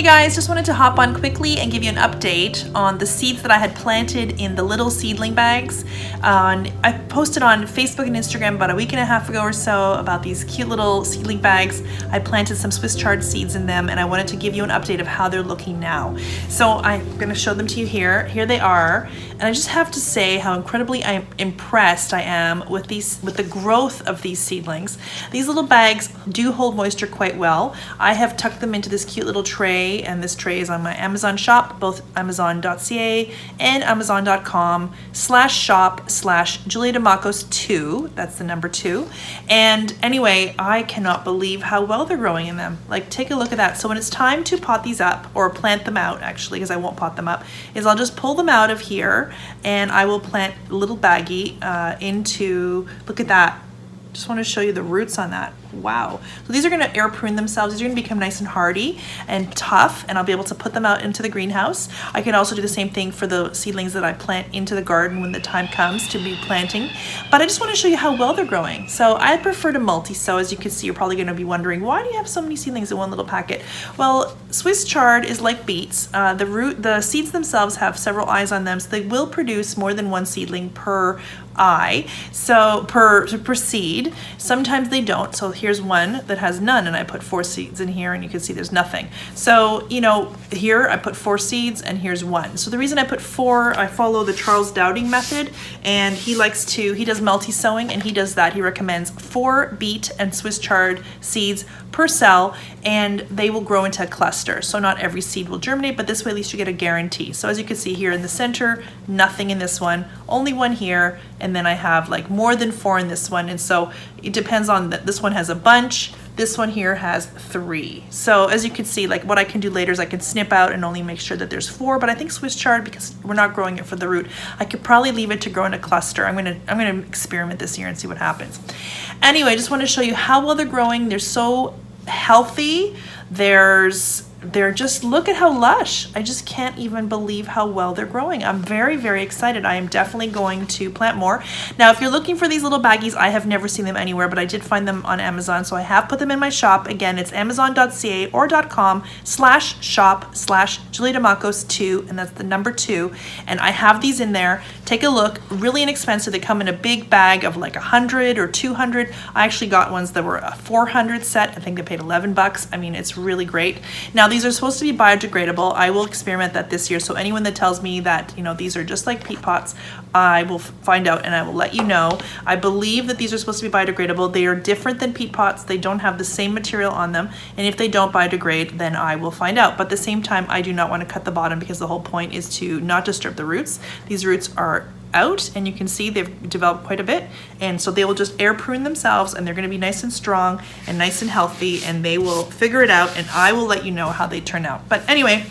Hey guys, just wanted to hop on quickly and give you an update on the seeds that I had planted in the little seedling bags. I posted on Facebook and Instagram about a week and a half ago or so about these cute little seedling bags. I planted some Swiss chard seeds in them and I wanted to give you an update of how they're looking now. So I'm going to show them to you here. Here they are. And I just have to say how incredibly impressed I am with the growth of these seedlings. These little bags do hold moisture quite well. I have tucked them into this cute little tray, and this tray is on my Amazon shop, both amazon.ca and amazon.com/shop/JuliaDeMacos2. That's the number 2. And anyway, I cannot believe how well they're growing in them. Like, take a look at that. So when it's time to pot these up, or plant them out actually, because I won't pot them up, is I'll just pull them out of here and I will plant a little baggie into, look at that. Just want to show you the roots on that. Wow. So these are going to air prune themselves. These are going to become nice and hardy and tough, and I'll be able to put them out into the greenhouse. I can also do the same thing for the seedlings that I plant into the garden when the time comes to be planting. But I just want to show you how well they're growing. So I prefer to multi-sow. As you can see, you're probably going to be wondering, why do you have so many seedlings in one little packet? Well, Swiss chard is like beets. The seeds themselves have several eyes on them, so they will produce more than one seedling per eye, so per seed. Sometimes they don't. So here's one that has none, and I put 4 seeds in here, and you can see there's nothing. So, you know, here I put 4 seeds, and here's 1. So the reason I put 4, I follow the Charles Dowding method, and he does multi-sowing, and he does that. He recommends 4 beet and Swiss chard seeds per cell, and they will grow into a cluster. So not every seed will germinate, but this way at least you get a guarantee. So as you can see here in the center, nothing in this one, only 1 here, and then I have like more than 4 in this one. And so it depends on that. This one has a bunch, this one here has 3. So as you can see, like what I can do later is I can snip out and only make sure that there's 4, but I think Swiss chard, because we're not growing it for the root, I could probably leave it to grow in a cluster. I'm gonna experiment this year and see what happens. Anyway, I just want to show you how well they're growing. They're so healthy. They're just, look at how lush. I just can't even believe how well they're growing. I'm very, very excited. I am definitely going to plant more. Now, if you're looking for these little baggies, I have never seen them anywhere, but I did find them on Amazon, so I have put them in my shop. Again, it's amazon.ca or .com/shop/JuliaDeMacos2, and that's the number 2. And I have these in there. Take a look. Really inexpensive. They come in a big bag of like 100 or 200. I actually got ones that were a 400 set. I think they paid 11 bucks. I mean, it's really great. Now, these are supposed to be biodegradable. I will experiment that this year. So anyone that tells me that, you know, these are just like peat pots, I will find out and I will let you know. I believe that these are supposed to be biodegradable. They are different than peat pots. They don't have the same material on them. And if they don't biodegrade, then I will find out. But at the same time, I do not want to cut the bottom, because the whole point is to not disturb the roots. These roots are out, and you can see they've developed quite a bit, and so they will just air prune themselves, and they're going to be nice and strong and nice and healthy, and they will figure it out, and I will let you know how they turn out. But anyway,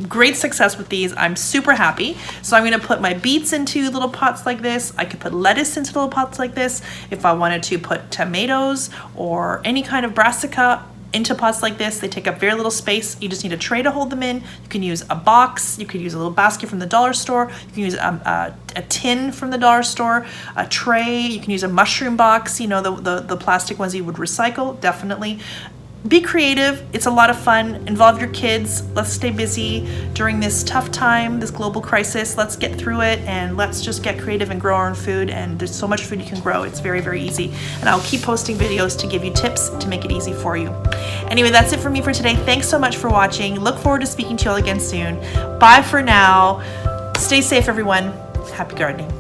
great success with these. I'm super happy. So I'm going to put my beets into little pots like this. I could put lettuce into little pots like this. If I wanted to put tomatoes or any kind of brassica into pots like this, they take up very little space. You just need a tray to hold them in. You can use a box. You could use a little basket from the dollar store. You can use a tin from the dollar store, a tray. You can use a mushroom box, you know, the plastic ones you would recycle, definitely. Be creative. It's a lot of fun. Involve your kids. Let's stay busy during this tough time, this global crisis. Let's get through it, and let's just get creative and grow our own food. And there's so much food you can grow. It's very, very easy. And I'll keep posting videos to give you tips to make it easy for you. Anyway, that's it for me for today. Thanks so much for watching. Look forward to speaking to you all again soon. Bye for now. Stay safe, everyone. Happy gardening.